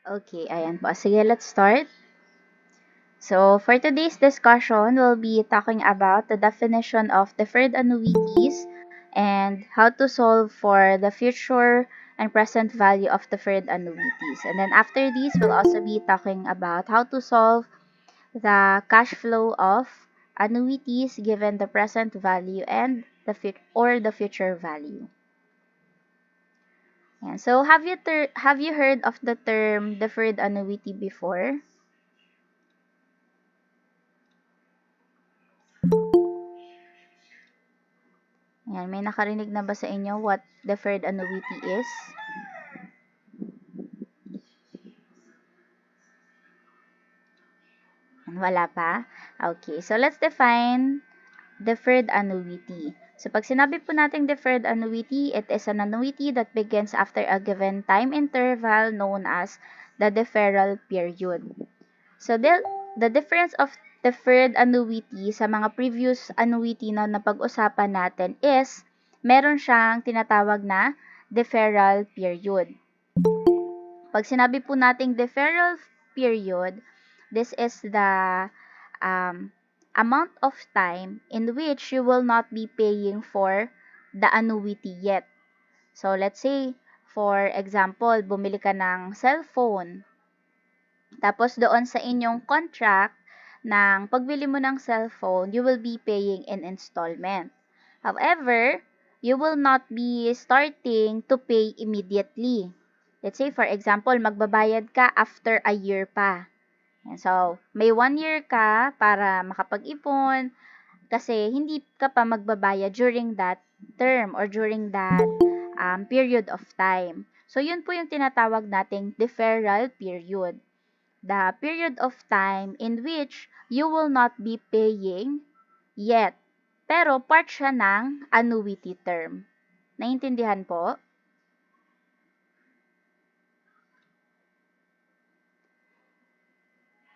Okay, ayan po. Sige, let's start. So, for today's discussion, we'll be talking about the definition of deferred annuities and how to solve for the future and present value of deferred annuities. And then after this, we'll also be talking about how to solve the cash flow of annuities given the present value and the future value. Yeah. So, have you heard of the term deferred annuity before? Yan, may nakarinig na ba sa inyo what deferred annuity is? Wala pa? Okay, so let's define deferred annuity. So pag sinabi po natin deferred annuity, it is an annuity that begins after a given time interval known as the deferral period. So the difference of deferred annuity sa mga previous annuity na napag-usapan natin is meron siyang tinatawag na deferral period. Pag sinabi po nating deferral period, this is the amount of time in which you will not be paying for the annuity yet. So, let's say, for example, bumili ka ng cellphone. Tapos, doon sa inyong contract ng pagbili mo ng cellphone, you will be paying in installment. However, you will not be starting to pay immediately. Let's say, for example, magbabayad ka after a year pa. So, may 1 year ka para makapag-ipon kasi hindi ka pa magbabayad during that term or during that period of time. So, yun po yung tinatawag nating deferral period. The period of time in which you will not be paying yet. Pero part siya ng annuity term. Naintindihan po?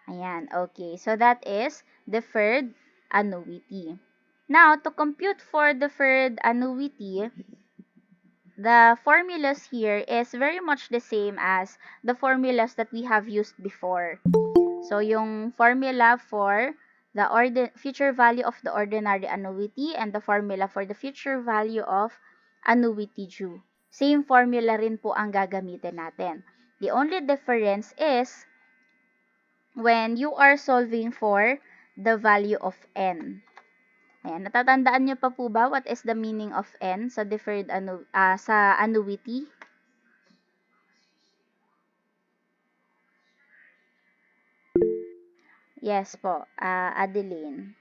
Ayan, okay. So that is deferred annuity. Now, to compute for deferred annuity, the formulas here is very much the same as the formulas that we have used before. So, yung formula for the future value of the ordinary annuity and the formula for the future value of annuity due. Same formula rin po ang gagamitin natin. The only difference is when you are solving for the value of n. Ayan, natatandaan nyo pa po ba what is the meaning of n sa sa annuity? Yes po, Adeline.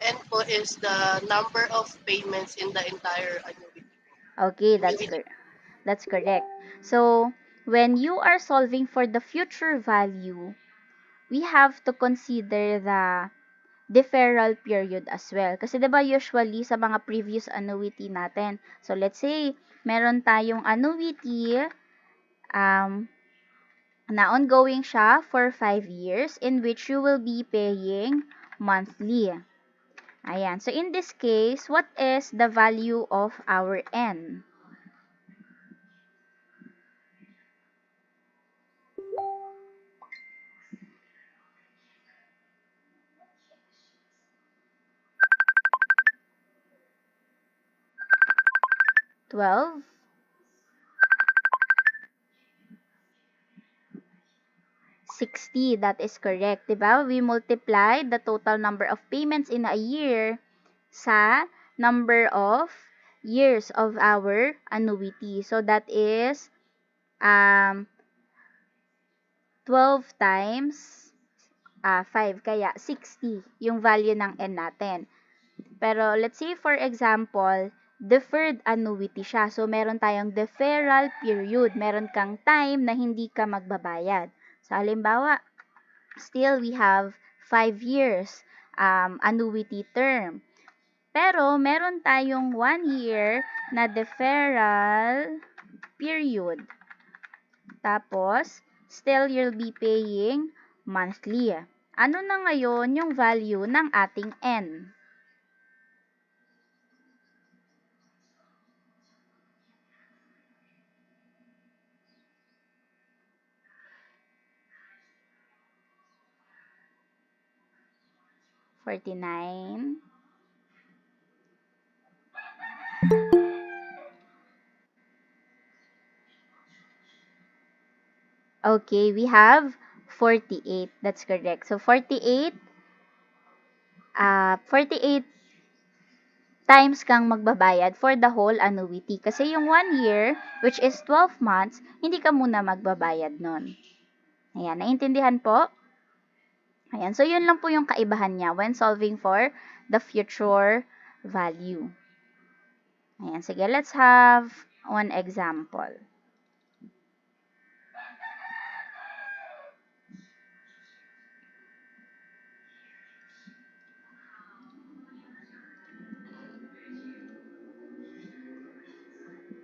N po is the number of payments in the entire annuity. Okay, Annuity. that's correct. So, when you are solving for the future value, we have to consider the deferral period as well. Kasi 'di ba usually sa mga previous annuity natin. So let's say meron tayong annuity na ongoing siya for 5 years in which you will be paying monthly. Ayan. So in this case, what is the value of our N? $12. 60, that is correct. Diba? We multiply the total number of payments in a year sa number of years of our annuity. So, that is 12 times 5. Kaya, 60 yung value ng N natin. Pero, let's say, for example, deferred annuity siya. So, meron tayong deferral period. Meron kang time na hindi ka magbabayad. So, halimbawa, still we have 5 years annuity term. Pero meron tayong 1 year na deferral period. Tapos, still you'll be paying monthly. Ano na ngayon yung value ng ating N? 49. Okay, we have 48. That's correct. So 48 times kang magbabayad for the whole annuity. Kasi yung 1 year, which is 12 months, hindi ka muna magbabayad nun. Ayan, naintindihan po? Ayan, so yun lang po yung kaibahan niya when solving for the future value. Ayan, sige, let's have one example.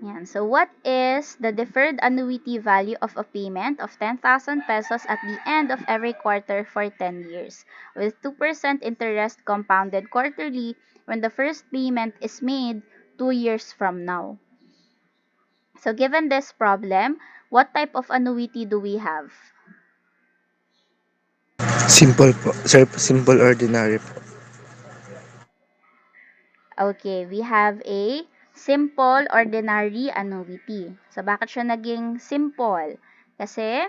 Yan. So, what is the deferred annuity value of a payment of 10,000 pesos at the end of every quarter for 10 years, with 2% interest compounded quarterly when the first payment is made 2 years from now? So, given this problem, what type of annuity do we have? Simple po. Sir, simple ordinary po. Okay, we have a simple ordinary annuity. So, bakit siya naging simple? Kasi,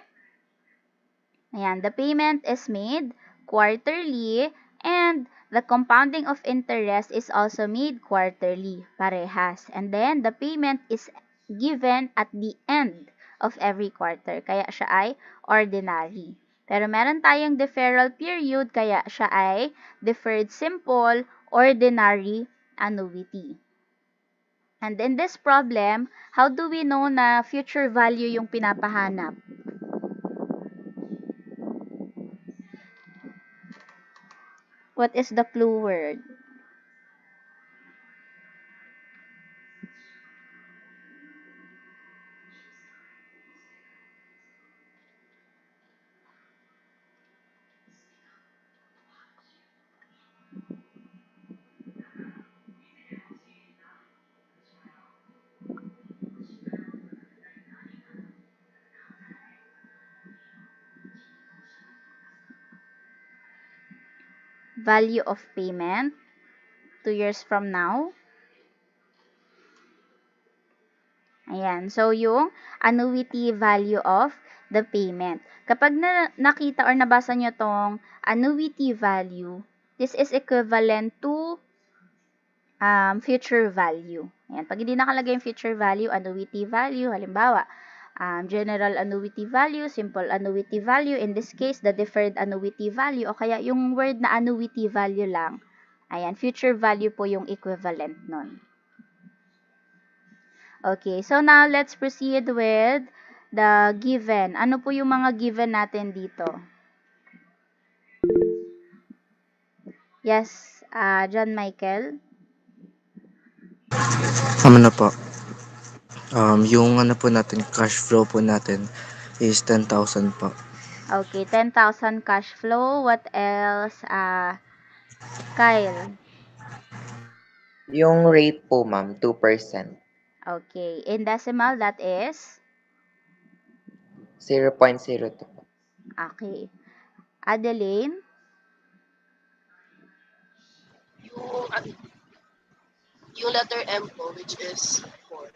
ayan, the payment is made quarterly and the compounding of interest is also made quarterly, parehas. And then, the payment is given at the end of every quarter. Kaya siya ay ordinary. Pero meron tayong deferral period, kaya siya ay deferred simple ordinary annuity. And in this problem, how do we know na future value yung pinapahanap? What is the clue word? Value of payment 2 years from now. Ayan. So, yung annuity value of the payment. Kapag nakita or nabasa nyo tong annuity value, this is equivalent to future value. Ayan. Pag hindi nakalagay yung future value, annuity value, halimbawa, general annuity value, simple annuity value, in this case, the deferred annuity value, o kaya yung word na annuity value lang. Ayan, future value po yung equivalent nun. Okay, so now let's proceed with the given. Ano po yung mga given natin dito? Yes, John Michael? Ano na po? Yung ano po natin, cash flow po natin is 10,000 po. Okay, 10,000 cash flow. What else? Kyle? Yung rate po, ma'am, 2%. Okay, in decimal, that is? 0.02 po. Okay. Adeline? Yung, yung letter M po, which is 4.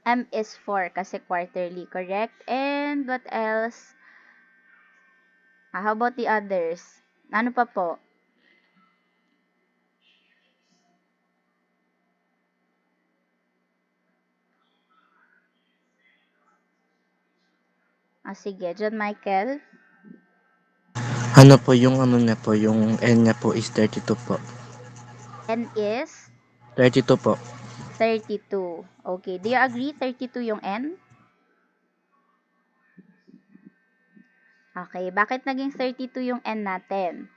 M is 4 kasi quarterly, correct? And what else? How about the others? Ano pa po? Sige, John Michael? Ano po yung ano niya po, yung N niya po is 32 po. N is? 32 po. 32. Okay, do you agree 32 yung N? Okay, bakit naging 32 yung N natin?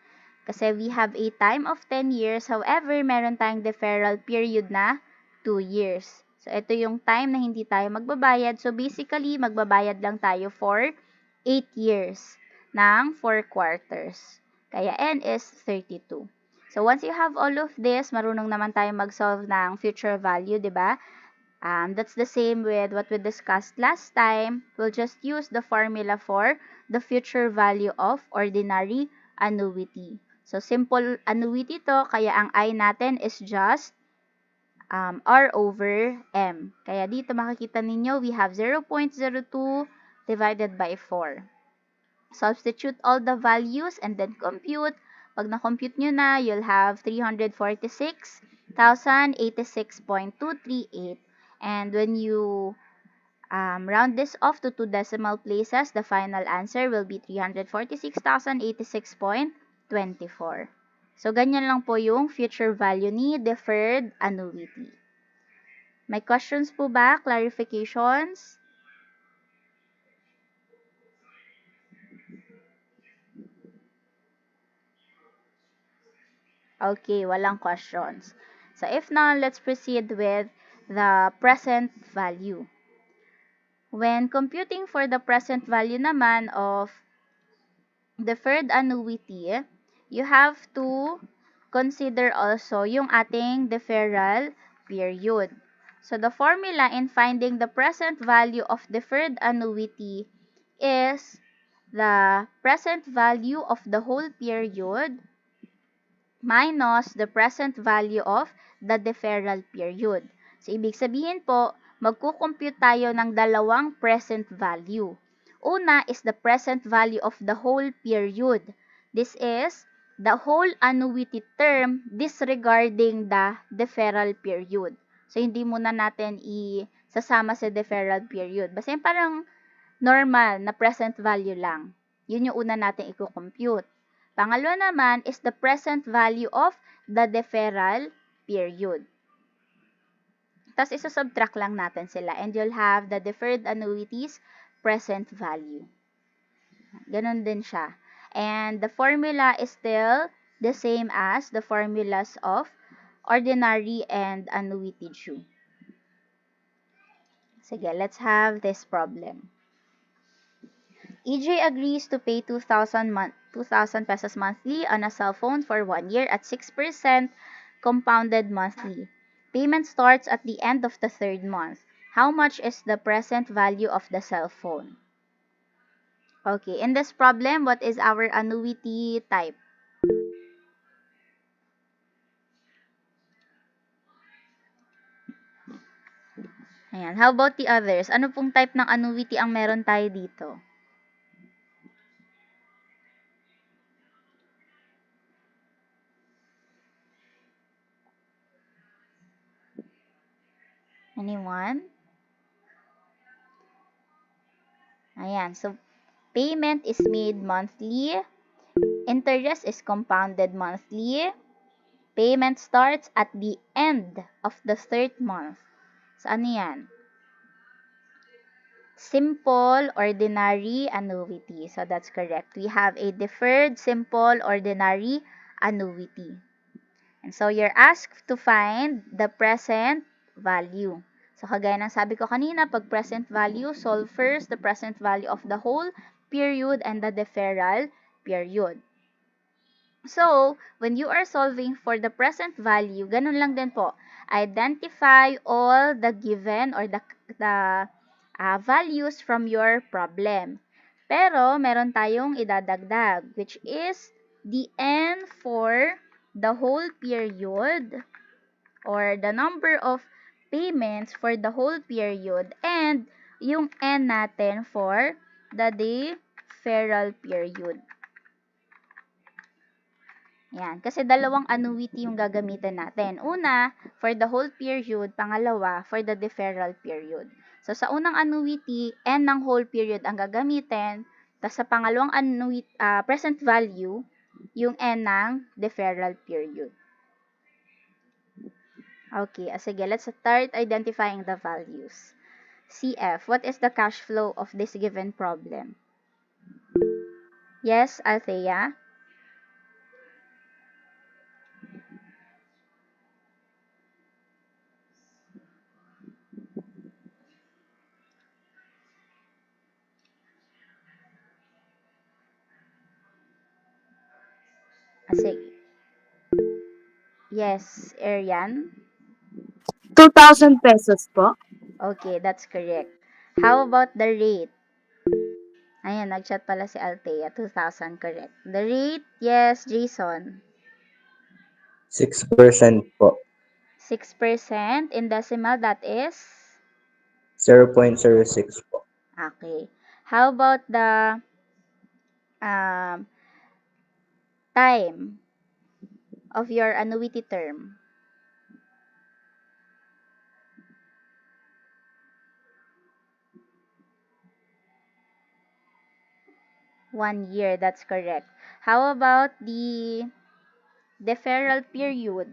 Kasi we have a time of 10 years, however, meron tayong deferral period na 2 years. So, ito yung time na hindi tayo magbabayad. So, basically, magbabayad lang tayo for 8 years ng 4 quarters. Kaya N is 32. So, once you have all of this, marunong naman tayo mag-solve ng future value, di ba? That's the same with what we discussed last time. We'll just use the formula for the future value of ordinary annuity. So, simple annuity to, kaya ang I natin is just R over M. Kaya dito makikita ninyo, we have 0.02 divided by 4. Substitute all the values and then compute. Pag na-compute nyo na, you'll have 346,086.238. And when you round this off to 2 decimal places, the final answer will be 346,086.24. So, ganyan lang po yung future value ni deferred annuity. May questions po ba? Clarifications? Okay, walang questions. So, if not, let's proceed with the present value. When computing for the present value naman of deferred annuity, you have to consider also yung ating deferral period. So, the formula in finding the present value of deferred annuity is the present value of the whole period minus the present value of the deferral period. So, ibig sabihin po, magkukompute tayo ng dalawang present value. Una is the present value of the whole period. This is the whole annuity term disregarding the deferral period. So, hindi muna natin isasama sa deferral period. Basta yung parang normal na present value lang. Yun yung una natin i-compute. Pangalawa naman is the present value of the deferral period. Tapos isusubtract lang natin sila and you'll have the deferred annuities present value. Ganon din siya. And the formula is still the same as the formulas of ordinary and annuity due. Sige, let's have this problem. EJ agrees to pay 2,000 pesos monthly on a cell phone for 1 year at 6% compounded monthly. Payment starts at the end of the 3rd month. How much is the present value of the cell phone? Okay, in this problem, what is our annuity type? Ayan, how about the others? Ano pong type ng annuity ang meron tayo dito? Anyone? Ayan, so payment is made monthly, interest is compounded monthly, payment starts at the end of the 3rd month. So, ano yan? Simple ordinary annuity. So, that's correct. We have a deferred simple ordinary annuity. And so, you're asked to find the present value. So, kagaya ng sabi ko kanina, pag present value, solve first the present value of the whole period and the deferral period. So, when you are solving for the present value, ganun lang din po. Identify all the given or the values from your problem. Pero, meron tayong idadagdag, which is the n for the whole period or the number of payments for the whole period and yung n natin for the deferral period. Yan, kasi dalawang annuity yung gagamitin natin. Una, for the whole period. Pangalawa, for the deferral period. So, sa unang annuity, n ng whole period ang gagamitin. Tapos sa pangalawang annuity, present value, yung n ng deferral period. Okay, sige, let's start identifying the values. CF, what is the cash flow of this given problem? Yes, Althea? Sige. Yes, Arian? 2,000 pesos po. Okay, that's correct. How about the rate? Ayan, nag-chat pala si Althea. 2,000, correct. The rate, yes, Jason. 6% po. 6% in decimal, that is? 0.06 po. Okay. How about the um, time of your annuity term? One year, that's correct. How about the deferral period?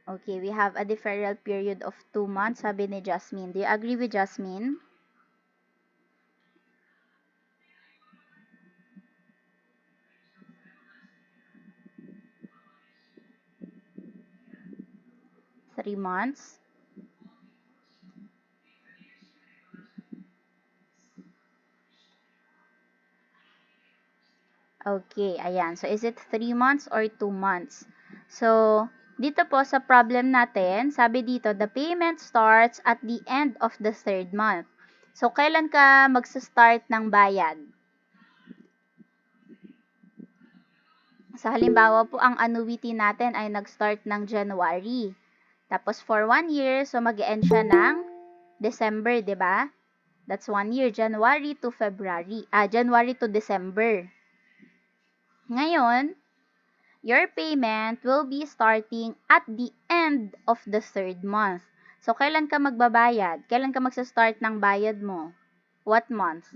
Okay, we have a deferral period of 2 months, sabi ni Jasmine. Do you agree with Jasmine? Three months. Okay, ayan. So, is it 3 months or 2 months? So, dito po sa problem natin, sabi dito, the payment starts at the end of the third month. So, kailan ka magsa-start ng bayad? Sa halimbawa po, ang annuity natin ay nag-start ng January. Tapos, for 1 year, so mag-end siya ng December, di ba? That's 1 year, January to February. January to December. Ngayon, your payment will be starting at the end of the third month. So, kailan ka magbabayad? Kailan ka magsa-start ng bayad mo? What month?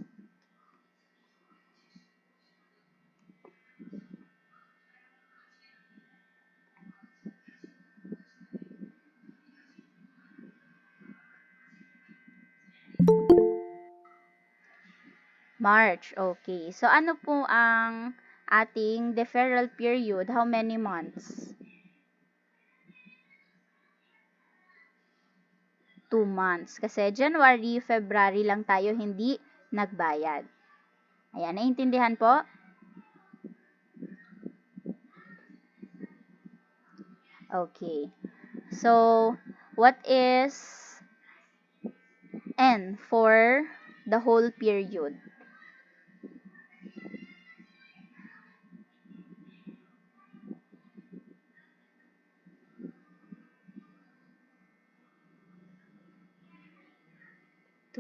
March. Okay. So, ano po ang ating deferral period? How many months? 2 months. Kasi January, February lang tayo hindi nagbayad. Ayan, naiintindihan po? Okay. So, what is N for the whole period?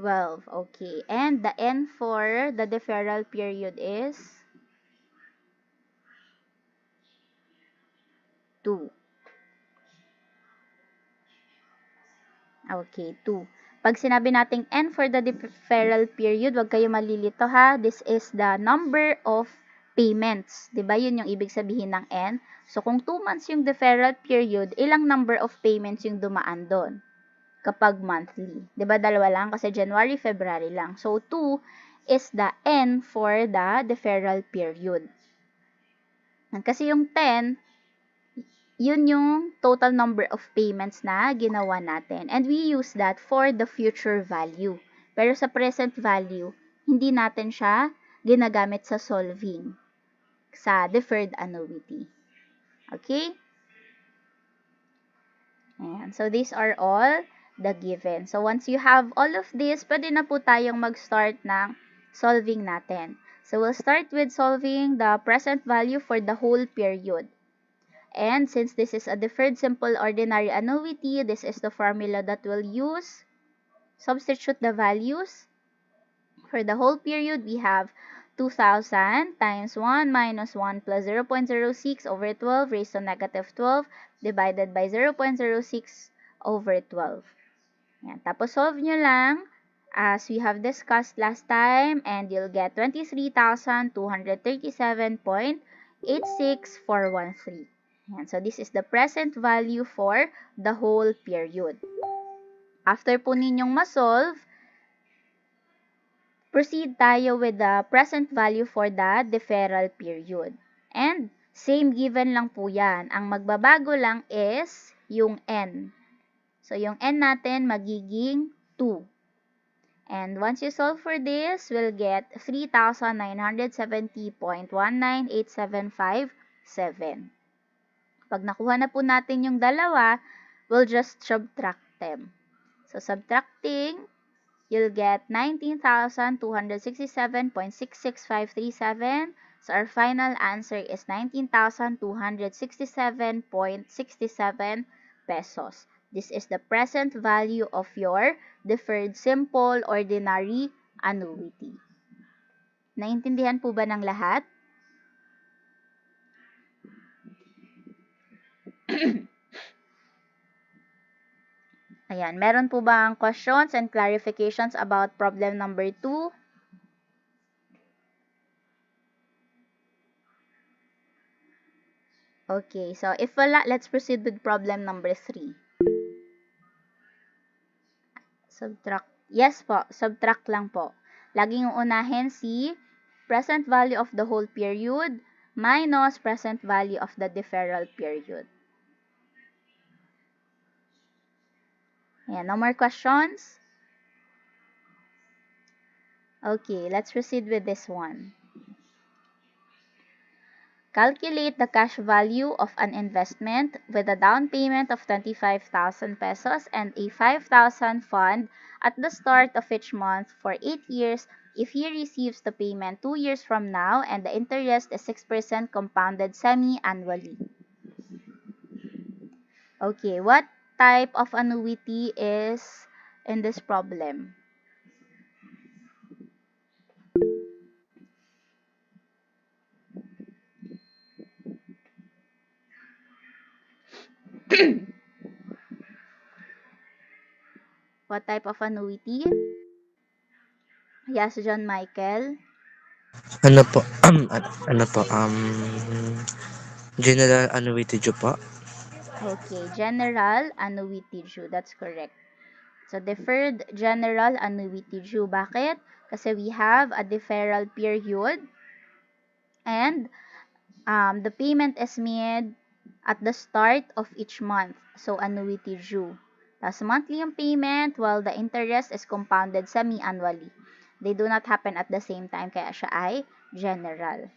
$12. Okay. And the N for the deferral period is 2. Okay, 2. Pag sinabi nating N for the deferral period, wag kayo malilito ha. This is the number of payments. 'Di ba? Yun yung ibig sabihin ng N. So, kung 2 months yung deferral period, ilang number of payments yung dumaan doon? Kapag monthly. 'Di ba? Dalawa lang kasi January, February lang. So, 2 is the N for the deferral period. Kasi yung 10, yun yung total number of payments na ginawa natin. And we use that for the future value. Pero sa present value, hindi natin siya ginagamit sa solving, sa deferred annuity. Okay? Ayan. So, these are all the given. So, once you have all of this, pwede na po tayong mag-start ng solving natin. So, we'll start with solving the present value for the whole period. And since this is a deferred simple ordinary annuity, this is the formula that we'll use. Substitute the values. For the whole period, we have 2,000 times 1 minus 1 plus 0.06 over 12 raised to negative 12 divided by 0.06 over 12. Yan. Tapos solve nyo lang as we have discussed last time and you'll get 23,237.86413. Yan. So, this is the present value for the whole period. After po ninyong ma-solve, proceed tayo with the present value for the deferral period. And, same given lang po yan. Ang magbabago lang is yung N. So, yung N natin magiging 2. And once you solve for this, we'll get 3,970.19875.7. Pag nakuha na po natin yung dalawa, we'll just subtract them. So, subtracting, you'll get 19,267.66537. So, our final answer is 19,267.67 pesos. This is the present value of your deferred simple ordinary annuity. Naintindihan po ba ng lahat? Ayan, meron po bang questions and clarifications about problem number 2? Okay, so if wala, let's proceed with problem number 3. Subtract. Yes po, subtract lang po. Laging uunahin si present value of the whole period minus present value of the deferral period. Ayan, no more questions? Okay, let's proceed with this one. Calculate the cash value of an investment with a down payment of 25,000 pesos and a 5,000 fund at the start of each month for 8 years if he receives the payment 2 years from now and the interest is 6% compounded semi-annually. Okay, what type of annuity is in this problem? What type of annuity? Yes, John Michael. Ano po? Ano po? General annuity due po? Okay, general annuity due. That's correct. So, deferred general annuity due. Bakit? Kasi we have a deferral period and the payment is made at the start of each month. So, annuity due. Tapos, monthly yung payment while the interest is compounded semi-annually. They do not happen at the same time, kaya siya ay general.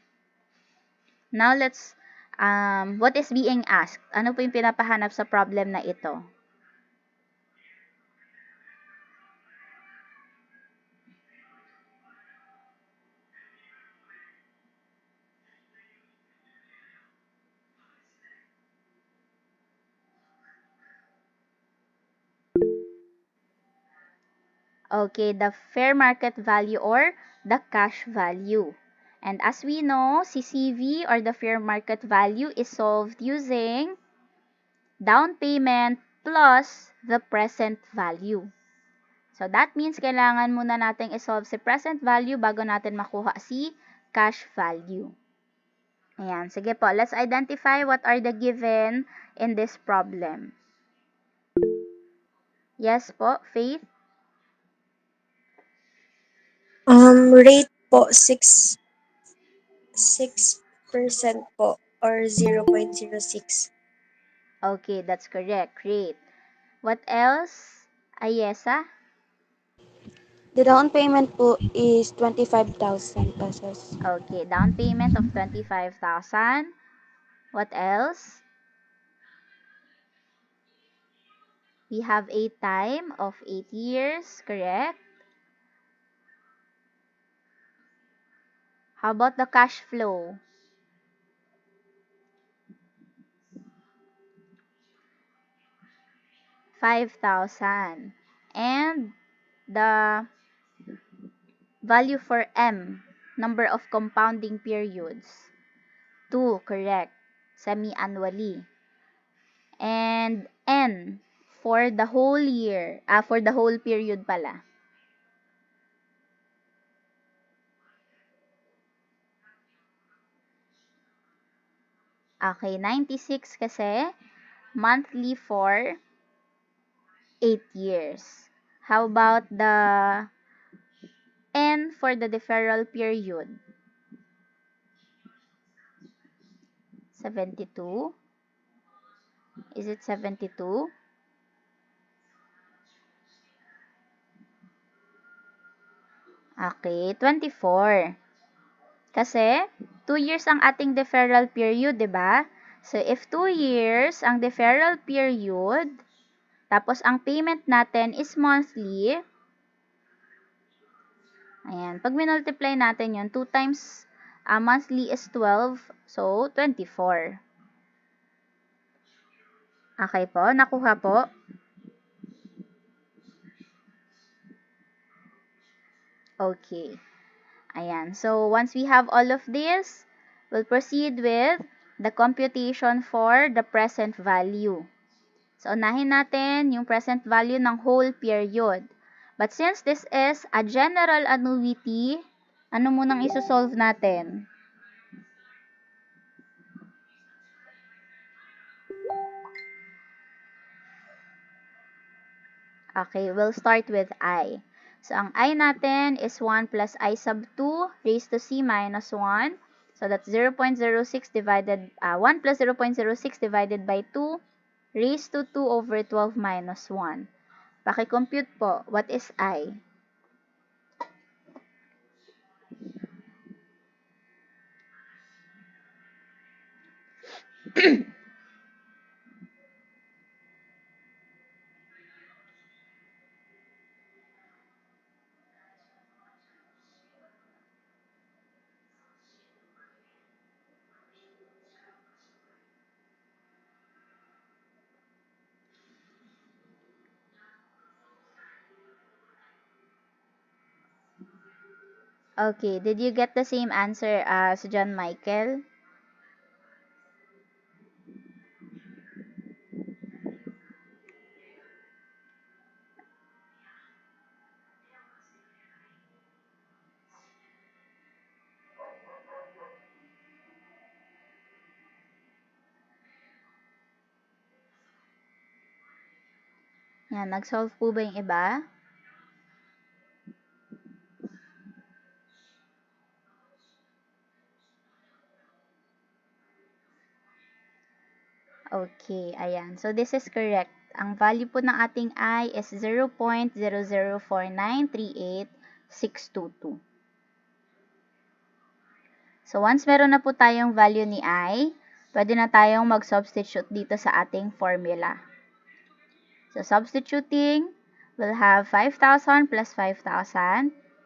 Now, let's, what is being asked? Ano po yung pinapahanap sa problem na ito? Okay, the fair market value or the cash value. And as we know, CCV or the fair market value is solved using down payment plus the present value. So that means kailangan muna natin i-solve si present value bago natin makuha si cash value. Ayan, sige po, let's identify what are the given in this problem. Yes po, Faith? Rate po 6% po or 0.06. Okay, that's correct. Great. What else? Ayesa? The down payment po is 25,000 pesos. Okay, down payment of 25,000. What else? We have a time of 8 years, correct? How about the cash flow? $5,000. And the value for M, number of compounding periods. 2, correct. Semi-annually. And N, for the whole year. For the whole period pala. Okay, 96 kasi monthly for 8 years. How about the N for the deferral period? 72. Is it 72? Okay, 24. Kasi, 2 years ang ating deferral period, di ba? So, if 2 years ang deferral period, tapos ang payment natin is monthly, ayan, pag minultiply natin yun, 2 times monthly is 12, so 24. Okay po, nakuha po. Okay. Ayan. So, once we have all of this, we'll proceed with the computation for the present value. So, unahin natin yung present value ng whole period. But since this is a general annuity, ano munang isosolve natin? Okay, we'll start with I. So, ang I natin is 1 plus I sub 2 raised to C minus 1. So, that's 0.06 divided, 1 plus 0.06 divided by 2 raised to 2 over 12 minus 1. Paki-compute po, what is I? Okay, did you get the same answer as John Michael? Yan, nag-solve po ba yung iba? Okay, ayan. So, this is correct. Ang value po ng ating I is 0.004938622. So, once meron na po tayong value ni I, pwede na tayong mag-substitute dito sa ating formula. So, substituting, we'll have 5,000 plus 5,000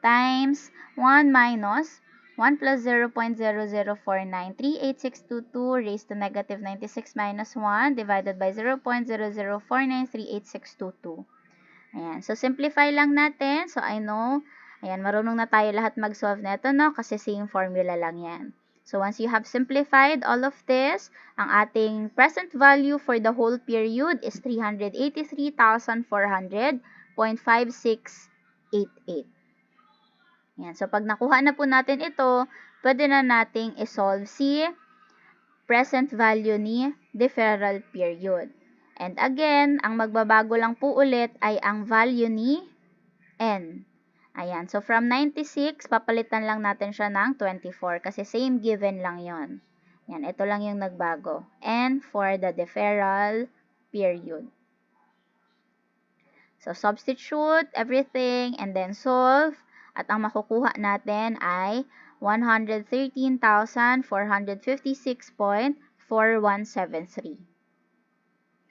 times 1 minus 1 plus 0.00493862 raised to negative 96 minus 1 divided by 0.00493862. Ayan. So, simplify lang natin. So, I know, ayan, marunong na tayo lahat mag-solve nito, no? Kasi same formula lang yan. So, once you have simplified all of this, ang ating present value for the whole period is 383,400.5688. Ayan. So, pag nakuha na po natin ito, pwede na nating isolve si present value ni deferral period. And again, ang magbabago lang po ulit ay ang value ni N. Ayan. So, from 96, papalitan lang natin siya ng 24 kasi same given lang yon. Yan. Ito lang yung nagbago. N for the deferral period. So, substitute everything and then solve. At ang makukuha natin ay 113,456.4173.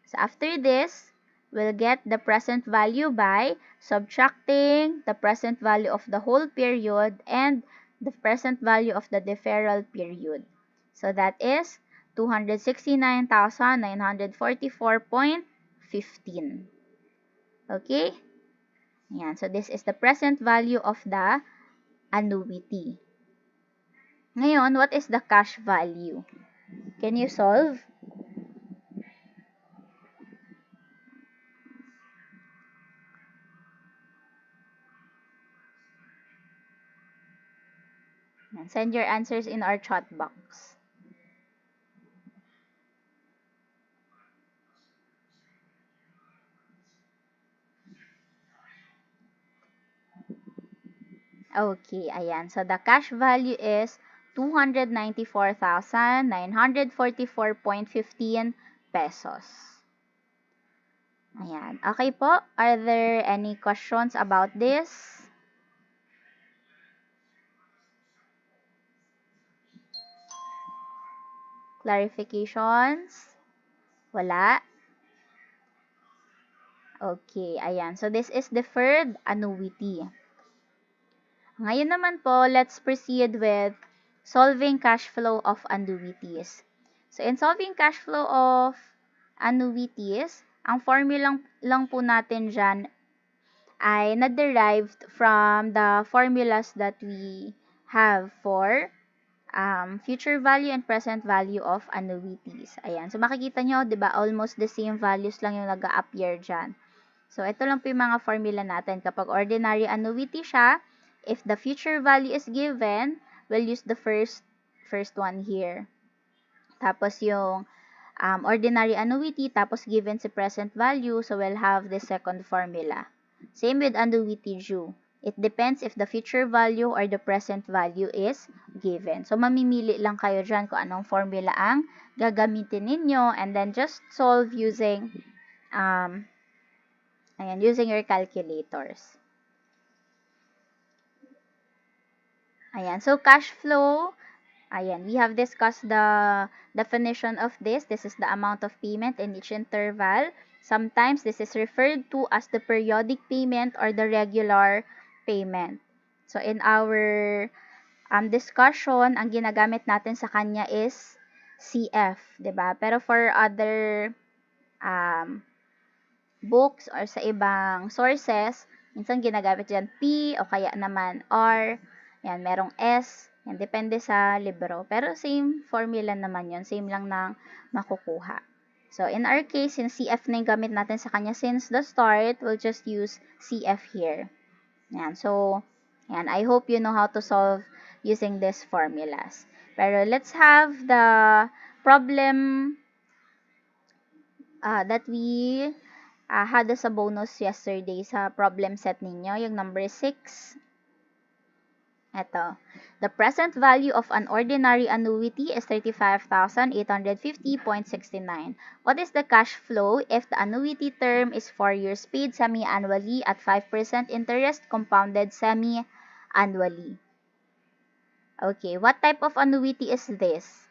So, after this, we'll get the present value by subtracting the present value of the whole period and the present value of the deferral period. So, that is 269,944.15. Okay? Ayan. So, this is the present value of the annuity. Ngayon, what is the cash value? Can you solve? Send your answers in our chat box. Okay, ayan. So, the cash value is 294,944.15 pesos. Ayan. Okay po. Are there any questions about this? Clarifications? Wala? Okay, ayan. So, this is deferred annuity. Ngayon naman po, let's proceed with solving cash flow of annuities. So, in solving cash flow of annuities, ang formula lang po natin dyan ay na-derived from the formulas that we have for future value and present value of annuities. Ayan. So, makikita nyo, di ba, almost the same values lang yung nag-appear dyan. So, ito lang po yung mga formula natin. Kapag ordinary annuity siya, if the future value is given, we'll use the first one here. Tapos yung ordinary annuity, tapos given sa present value, so we'll have the second formula. Same with annuity due. It depends if the future value or the present value is given. So, mamimili lang kayo dyan kung anong formula ang gagamitin ninyo and then just solve using using your calculators. Ayan, so cash flow, ayan, we have discussed the definition of this. This is the amount of payment in each interval. Sometimes this is referred to as the periodic payment or the regular payment. So in our discussion, ang ginagamit natin sa kanya is CF, 'di ba? Pero for other books or sa ibang sources, minsan ginagamit dyan P o kaya naman R. Yan, merong S. Yan, depende sa libro. Pero same formula naman yon, same lang ng makukuha. So, in our case, yung CF na yung gamit natin sa kanya since the start, we'll just use CF here. Yan, so, yan, I hope you know how to solve using these formulas. Pero let's have the problem that we had sa bonus yesterday sa problem set ninyo, yung number 6. Ito. The present value of an ordinary annuity is 35,850.69. What is the cash flow if the annuity term is 4 years paid semi-annually at 5% interest compounded semi-annually? Okay, what type of annuity is this?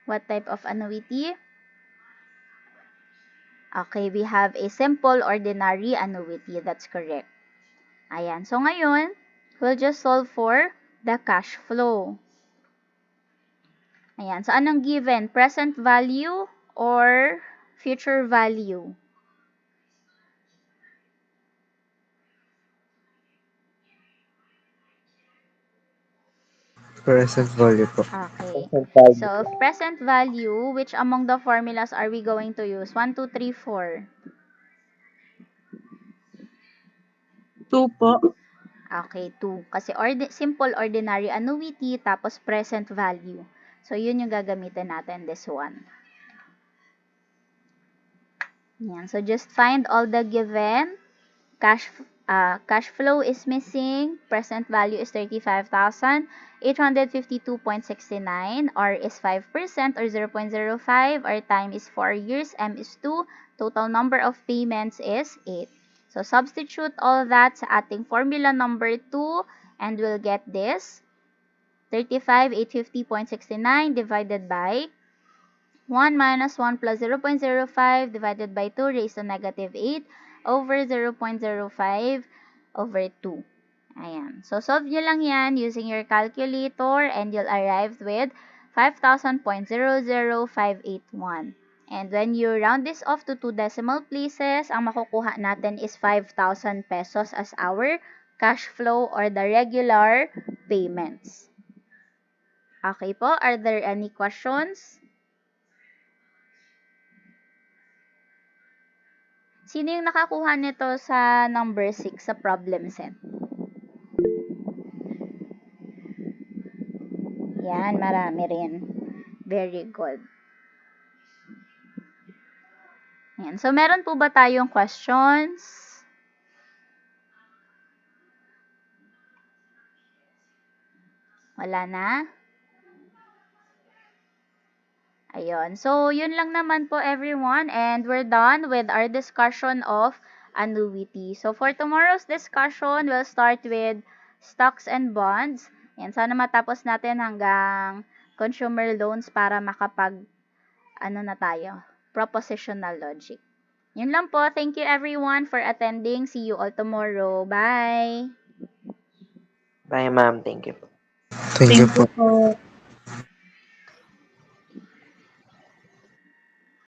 What type of annuity? Okay, we have a simple ordinary annuity. That's correct. Ayan. So, ngayon, we'll just solve for the cash flow. Ayan. So, anong given? Present value or future value? Present value po. Okay. Present value. So, present value, which among the formulas are we going to use? 1, 2, 3, 4. 2 po. Okay, 2. Kasi simple ordinary annuity, tapos present value. So, yun yung gagamitin natin, this one. Yan. So, just find all the given. Cash flow is missing. Present value is 35,852.69. R is 5% or 0.05. Our time is 4 years. M is 2. Total number of payments is 8. So, substitute all that sa ating formula number 2 and we'll get this. 35,850.69 divided by 1 minus 1 plus 0.05 divided by 2 raised to negative 8 over 0.05 over 2. Ayan. So, solve nyo lang yan using your calculator and you'll arrive with 5,000.00581. And when you round this off to 2 decimal places, ang makukuha natin is 5,000 pesos as our cash flow or the regular payments. Okay po, are there any questions? Sino yung nakakuha nito sa number 6 sa problem set? Yan, marami rin. Very good. Yan. So, meron po ba tayong questions? Wala na? Ayun. So, yun lang naman po everyone and we're done with our discussion of annuity. So, for tomorrow's discussion, we'll start with stocks and bonds. Yan, sana matapos natin hanggang consumer loans para makapag, na tayo, propositional logic. Yun lang po. Thank you everyone for attending. See you all tomorrow. Bye! Bye, ma'am. Thank you po. Thank you Thank you po. po.